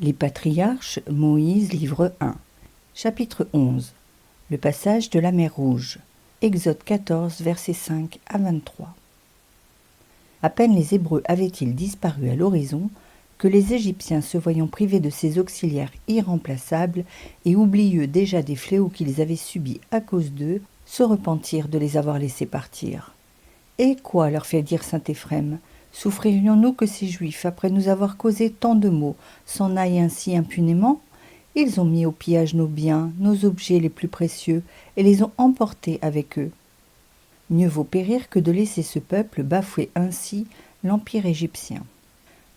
Les patriarches, Moïse, livre 1. Chapitre 11. Le passage de la mer Rouge. Exode 14, versets 5 à 23. À peine les Hébreux avaient-ils disparu à l'horizon que les Égyptiens, se voyant privés de ces auxiliaires irremplaçables et oublieux déjà des fléaux qu'ils avaient subis à cause d'eux, se repentirent de les avoir laissés partir. « Et quoi, leur fait dire saint Éphrem, souffririons-nous que ces Juifs, après nous avoir causé tant de maux, s'en aillent ainsi impunément ? Ils ont mis au pillage nos biens, nos objets les plus précieux, et les ont emportés avec eux. Mieux vaut périr que de laisser ce peuple bafouer ainsi l'empire égyptien. »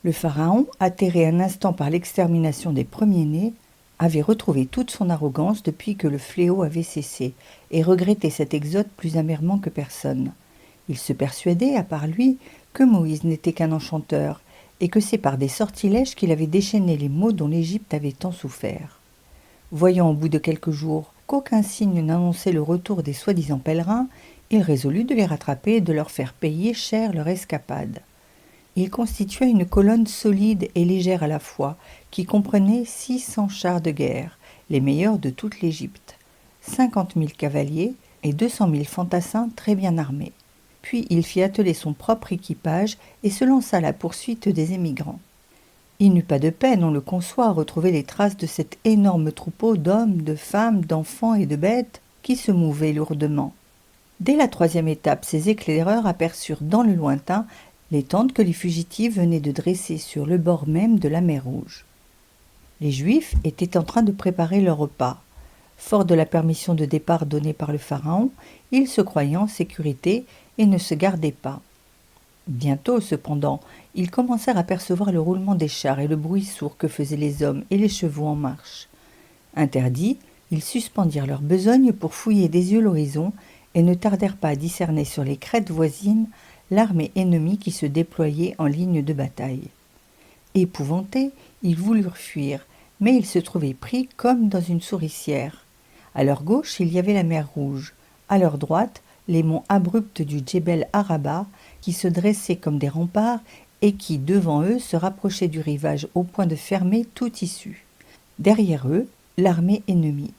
Le pharaon, atterré un instant par l'extermination des premiers-nés, avait retrouvé toute son arrogance depuis que le fléau avait cessé, et regrettait cet exode plus amèrement que personne. Il se persuadait, à part lui, que Moïse n'était qu'un enchanteur, et que c'est par des sortilèges qu'il avait déchaîné les maux dont l'Égypte avait tant souffert. Voyant au bout de quelques jours qu'aucun signe n'annonçait le retour des soi-disant pèlerins, il résolut de les rattraper et de leur faire payer cher leur escapade. Il constitua une colonne solide et légère à la fois, qui comprenait 600 chars de guerre, les meilleurs de toute l'Égypte, 50 000 cavaliers et 200 000 fantassins très bien armés. Puis il fit atteler son propre équipage et se lança à la poursuite des émigrants. Il n'eut pas de peine, on le conçoit, à retrouver les traces de cet énorme troupeau d'hommes, de femmes, d'enfants et de bêtes qui se mouvaient lourdement. Dès la 3e étape, ces éclaireurs aperçurent dans le lointain les tentes que les fugitifs venaient de dresser sur le bord même de la mer Rouge. Les Juifs étaient en train de préparer leur repas. Forts de la permission de départ donnée par le pharaon, ils se croyaient en sécurité et ne se gardaient pas. Bientôt, cependant, ils commencèrent à percevoir le roulement des chars et le bruit sourd que faisaient les hommes et les chevaux en marche. Interdits, ils suspendirent leur besogne pour fouiller des yeux l'horizon et ne tardèrent pas à discerner sur les crêtes voisines l'armée ennemie qui se déployait en ligne de bataille. Épouvantés, ils voulurent fuir, mais ils se trouvaient pris comme dans une souricière. À leur gauche, il y avait la mer Rouge. À leur droite, les monts abrupts du Djebel Araba, qui se dressaient comme des remparts et qui, devant eux, se rapprochaient du rivage au point de fermer toute issue. Derrière eux, l'armée ennemie.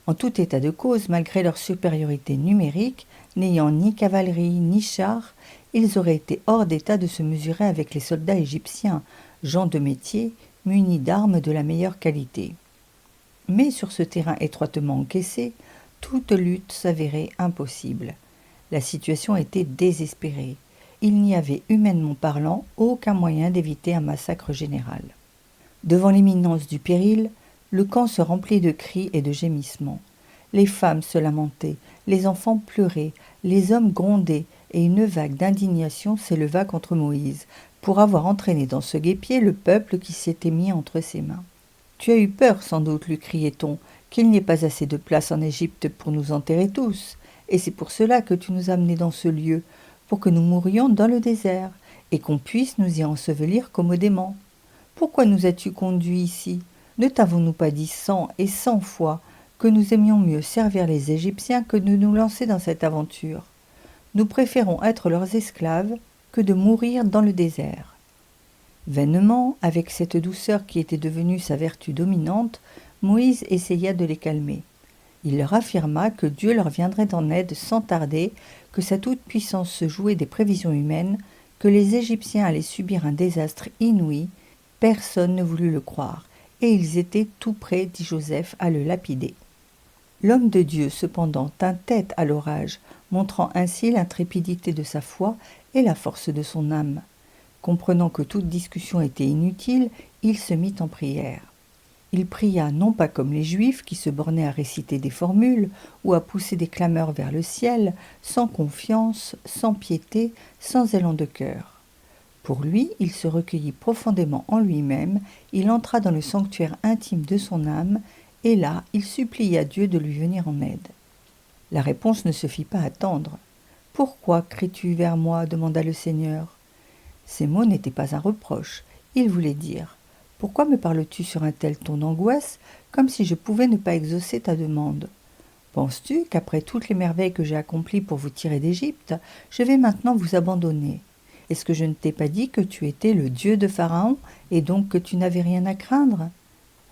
En tout état de cause, malgré leur supériorité numérique, n'ayant ni cavalerie ni chars, ils auraient été hors d'état de se mesurer avec les soldats égyptiens, gens de métier, munis d'armes de la meilleure qualité. Mais sur ce terrain étroitement encaissé, toute lutte s'avérait impossible. La situation était désespérée. Il n'y avait, humainement parlant, aucun moyen d'éviter un massacre général. Devant l'imminence du péril, le camp se remplit de cris et de gémissements. Les femmes se lamentaient, les enfants pleuraient, les hommes grondaient, et une vague d'indignation s'éleva contre Moïse, pour avoir entraîné dans ce guêpier le peuple qui s'était mis entre ses mains. « Tu as eu peur, sans doute, lui criait-on, qu'il n'y ait pas assez de place en Égypte pour nous enterrer tous, et c'est pour cela que tu nous as menés dans ce lieu, pour que nous mourions dans le désert, et qu'on puisse nous y ensevelir commodément. Pourquoi nous as-tu conduits ici ? Ne t'avons-nous pas dit 100 et 100 fois que nous aimions mieux servir les Égyptiens que de nous lancer dans cette aventure ? Nous préférons être leurs esclaves que de mourir dans le désert. » Vainement, avec cette douceur qui était devenue sa vertu dominante, Moïse essaya de les calmer. Il leur affirma que Dieu leur viendrait en aide sans tarder, que sa toute-puissance se jouait des prévisions humaines, que les Égyptiens allaient subir un désastre inouï. Personne ne voulut le croire, et ils étaient tout prêts, dit Joseph, à le lapider. L'homme de Dieu, cependant, tint tête à l'orage, montrant ainsi l'intrépidité de sa foi et la force de son âme. Comprenant que toute discussion était inutile, il se mit en prière. Il pria non pas comme les Juifs qui se bornaient à réciter des formules ou à pousser des clameurs vers le ciel, sans confiance, sans piété, sans élan de cœur. Pour lui, il se recueillit profondément en lui-même, il entra dans le sanctuaire intime de son âme, et là, il supplia Dieu de lui venir en aide. La réponse ne se fit pas attendre. « Pourquoi cries-tu vers moi ?» demanda le Seigneur. Ces mots n'étaient pas un reproche. Il voulait dire « Pourquoi me parles-tu sur un tel ton d'angoisse, comme si je pouvais ne pas exaucer ta demande ? Penses-tu qu'après toutes les merveilles que j'ai accomplies pour vous tirer d'Égypte, je vais maintenant vous abandonner ? Est-ce que je ne t'ai pas dit que tu étais le Dieu de Pharaon et donc que tu n'avais rien à craindre?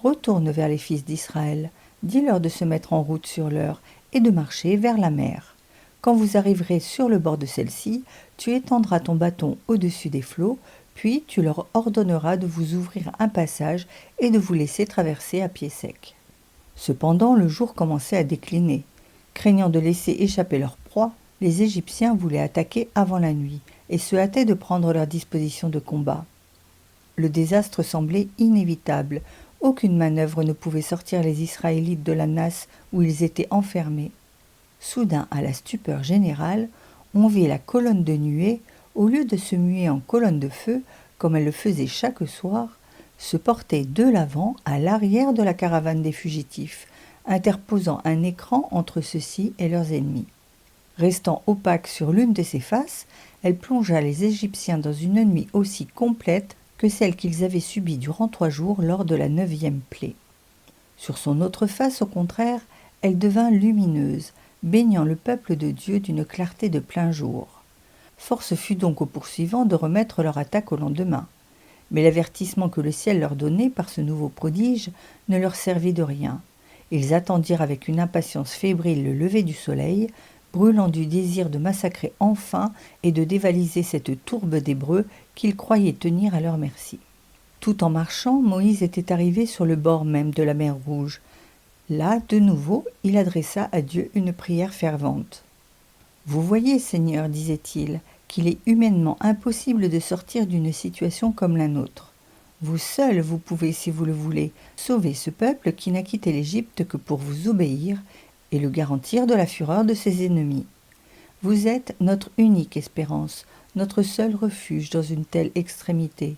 Retourne vers les fils d'Israël, dis-leur de se mettre en route sur l'heure et de marcher vers la mer. Quand vous arriverez sur le bord de celle-ci, tu étendras ton bâton au-dessus des flots, puis tu leur ordonneras de vous ouvrir un passage et de vous laisser traverser à pied sec. Cependant, le jour commençait à décliner. Craignant de laisser échapper leur proie, les Égyptiens voulaient attaquer avant la nuit et se hâtaient de prendre leurs dispositions de combat. Le désastre semblait inévitable. Aucune manœuvre ne pouvait sortir les Israélites de la nasse où ils étaient enfermés. Soudain, à la stupeur générale, on vit la colonne de nuée, au lieu de se muer en colonne de feu, comme elle le faisait chaque soir, se porter de l'avant à l'arrière de la caravane des fugitifs, interposant un écran entre ceux-ci et leurs ennemis. Restant opaque sur l'une de ses faces, elle plongea les Égyptiens dans une nuit aussi complète que celle qu'ils avaient subie durant 3 jours lors de la 9e plaie. Sur son autre face, au contraire, elle devint lumineuse, baignant le peuple de Dieu d'une clarté de plein jour. Force fut donc aux poursuivants de remettre leur attaque au lendemain. Mais l'avertissement que le ciel leur donnait par ce nouveau prodige ne leur servit de rien. Ils attendirent avec une impatience fébrile le lever du soleil, brûlant du désir de massacrer enfin et de dévaliser cette tourbe d'Hébreux qu'ils croyaient tenir à leur merci. Tout en marchant, Moïse était arrivé sur le bord même de la mer Rouge. Là, de nouveau, il adressa à Dieu une prière fervente. « Vous voyez, Seigneur, disait-il, qu'il est humainement impossible de sortir d'une situation comme la nôtre. Vous seul, vous pouvez, si vous le voulez, sauver ce peuple qui n'a quitté l'Égypte que pour vous obéir et le garantir de la fureur de ses ennemis. Vous êtes notre unique espérance, notre seul refuge dans une telle extrémité.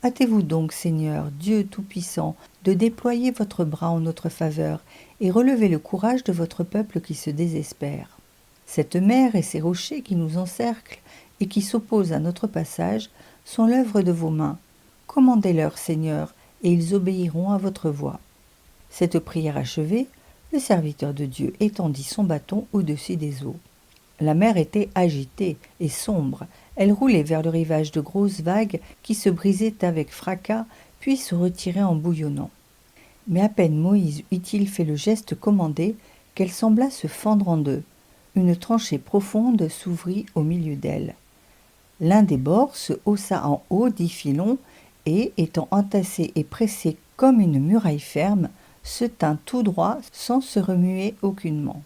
Hâtez-vous donc, Seigneur, Dieu Tout-Puissant, de déployer votre bras en notre faveur et relevez le courage de votre peuple qui se désespère. Cette mer et ces rochers qui nous encerclent et qui s'opposent à notre passage sont l'œuvre de vos mains. Commandez-leur, Seigneur, et ils obéiront à votre voix. » Cette prière achevée, le serviteur de Dieu étendit son bâton au-dessus des eaux. La mer était agitée et sombre. Elle roulait vers le rivage de grosses vagues qui se brisaient avec fracas, puis se retiraient en bouillonnant. Mais à peine Moïse eut-il fait le geste commandé qu'elle sembla se fendre en deux. Une tranchée profonde s'ouvrit au milieu d'elle. L'un des bords se haussa en haut d'10 filons et, étant entassé et pressé comme une muraille ferme, se tint tout droit sans se remuer aucunement.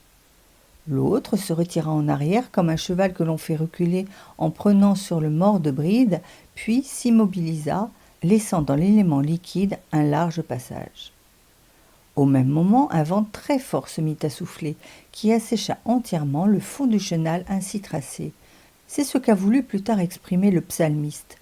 L'autre se retira en arrière comme un cheval que l'on fait reculer en prenant sur le mors de bride, puis s'immobilisa, laissant dans l'élément liquide un large passage. Au même moment, un vent très fort se mit à souffler, qui assécha entièrement le fond du chenal ainsi tracé. C'est ce qu'a voulu plus tard exprimer le psalmiste,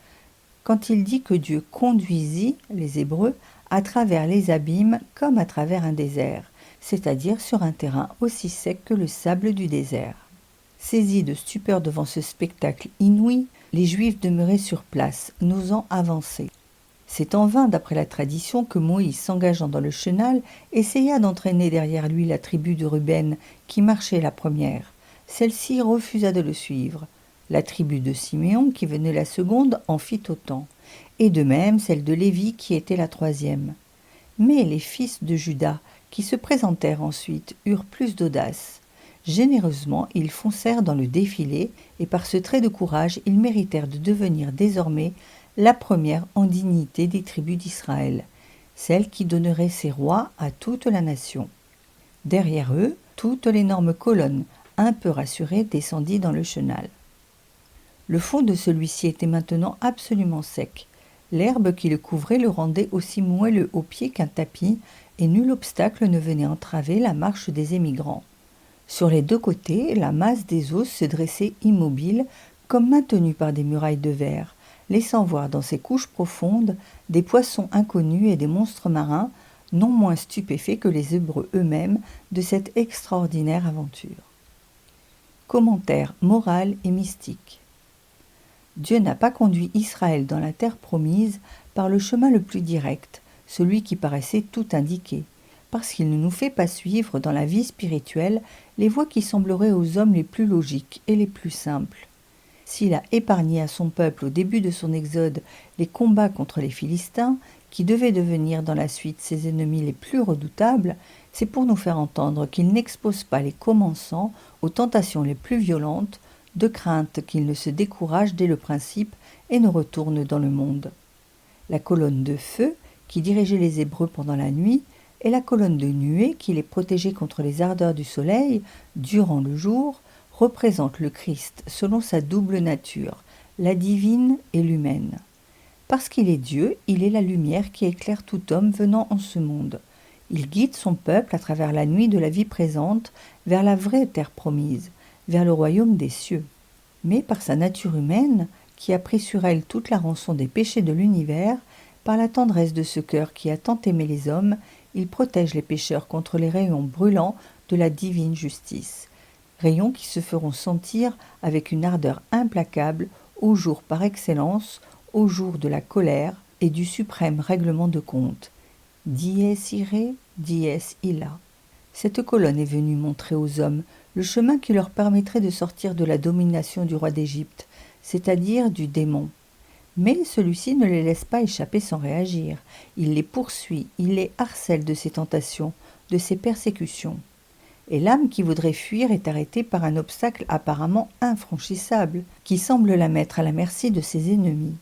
quand il dit que Dieu conduisit les Hébreux à travers les abîmes comme à travers un désert, c'est-à-dire sur un terrain aussi sec que le sable du désert. Saisis de stupeur devant ce spectacle inouï, les Juifs demeuraient sur place, n'osant avancer. C'est en vain, d'après la tradition, que Moïse, s'engageant dans le chenal, essaya d'entraîner derrière lui la tribu de Ruben, qui marchait la première. Celle-ci refusa de le suivre. La tribu de Siméon, qui venait la seconde, en fit autant, et de même celle de Lévi, qui était la troisième. Mais les fils de Juda, qui se présentèrent ensuite, eurent plus d'audace. Généreusement, ils foncèrent dans le défilé, et par ce trait de courage, ils méritèrent de devenir désormais la première en dignité des tribus d'Israël, celle qui donnerait ses rois à toute la nation. Derrière eux, toute l'énorme colonne, un peu rassurée, descendit dans le chenal. Le fond de celui-ci était maintenant absolument sec. L'herbe qui le couvrait le rendait aussi moelleux aux pieds qu'un tapis, et nul obstacle ne venait entraver la marche des émigrants. Sur les 2 côtés, la masse des eaux se dressait immobile, comme maintenue par des murailles de verre, laissant voir dans ces couches profondes des poissons inconnus et des monstres marins, non moins stupéfaits que les Hébreux eux-mêmes de cette extraordinaire aventure. Commentaire moral et mystique. Dieu n'a pas conduit Israël dans la terre promise par le chemin le plus direct, celui qui paraissait tout indiquer, parce qu'il ne nous fait pas suivre dans la vie spirituelle les voies qui sembleraient aux hommes les plus logiques et les plus simples. S'il a épargné à son peuple au début de son exode les combats contre les Philistins, qui devaient devenir dans la suite ses ennemis les plus redoutables, c'est pour nous faire entendre qu'il n'expose pas les commençants aux tentations les plus violentes, de crainte qu'ils ne se découragent dès le principe et ne retournent dans le monde. La colonne de feu, qui dirigeait les Hébreux pendant la nuit, et la colonne de nuée, qui les protégeait contre les ardeurs du soleil, durant le jour, représentent le Christ selon sa double nature, la divine et l'humaine. Parce qu'il est Dieu, il est la lumière qui éclaire tout homme venant en ce monde. Il guide son peuple à travers la nuit de la vie présente vers la vraie terre promise, vers le royaume des cieux. Mais par sa nature humaine, qui a pris sur elle toute la rançon des péchés de l'univers, par la tendresse de ce cœur qui a tant aimé les hommes, il protège les pécheurs contre les rayons brûlants de la divine justice, rayons qui se feront sentir avec une ardeur implacable au jour par excellence, au jour de la colère et du suprême règlement de compte. Dies irae, dies illa. Cette colonne est venue montrer aux hommes le chemin qui leur permettrait de sortir de la domination du roi d'Égypte, c'est-à-dire du démon. Mais celui-ci ne les laisse pas échapper sans réagir. Il les poursuit, il les harcèle de ses tentations, de ses persécutions. Et l'âme qui voudrait fuir est arrêtée par un obstacle apparemment infranchissable, qui semble la mettre à la merci de ses ennemis.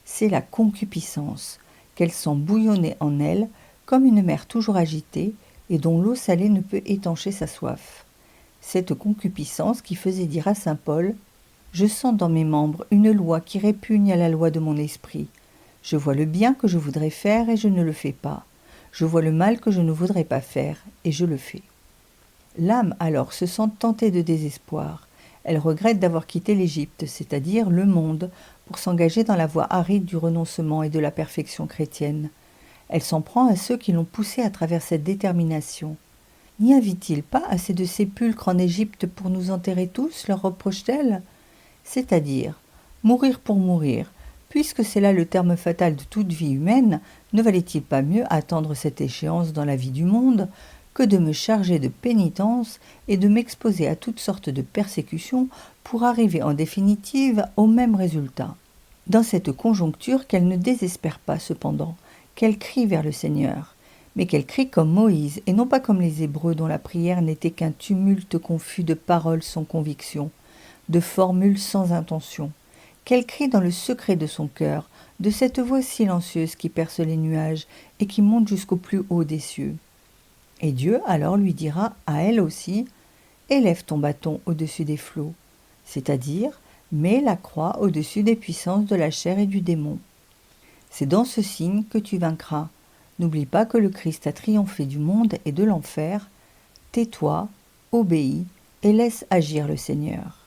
C'est la concupiscence, qu'elle sent bouillonner en elle comme une mer toujours agitée et dont l'eau salée ne peut étancher sa soif. Cette concupiscence qui faisait dire à saint Paul « Je sens dans mes membres une loi qui répugne à la loi de mon esprit. Je vois le bien que je voudrais faire et je ne le fais pas. Je vois le mal que je ne voudrais pas faire et je le fais. » L'âme alors se sent tentée de désespoir. Elle regrette d'avoir quitté l'Égypte, c'est-à-dire le monde, pour s'engager dans la voie aride du renoncement et de la perfection chrétienne. Elle s'en prend à ceux qui l'ont poussée à travers cette détermination. « N'y avait-il pas assez de sépulcres en Égypte pour nous enterrer tous ?» leur reproche-t-elle. C'est-à-dire, mourir pour mourir, puisque c'est là le terme fatal de toute vie humaine, ne valait-il pas mieux attendre cette échéance dans la vie du monde que de me charger de pénitence et de m'exposer à toutes sortes de persécutions pour arriver en définitive au même résultat. Dans cette conjoncture, qu'elle ne désespère pas cependant, qu'elle crie vers le Seigneur, mais qu'elle crie comme Moïse et non pas comme les Hébreux dont la prière n'était qu'un tumulte confus de paroles sans conviction, de formules sans intention, qu'elle crie dans le secret de son cœur, de cette voix silencieuse qui perce les nuages et qui monte jusqu'au plus haut des cieux. Et Dieu alors lui dira à elle aussi « Élève ton bâton au-dessus des flots », c'est-à-dire « Mets la croix au-dessus des puissances de la chair et du démon. C'est dans ce signe que tu vaincras. N'oublie pas que le Christ a triomphé du monde et de l'enfer. Tais-toi, obéis et laisse agir le Seigneur. »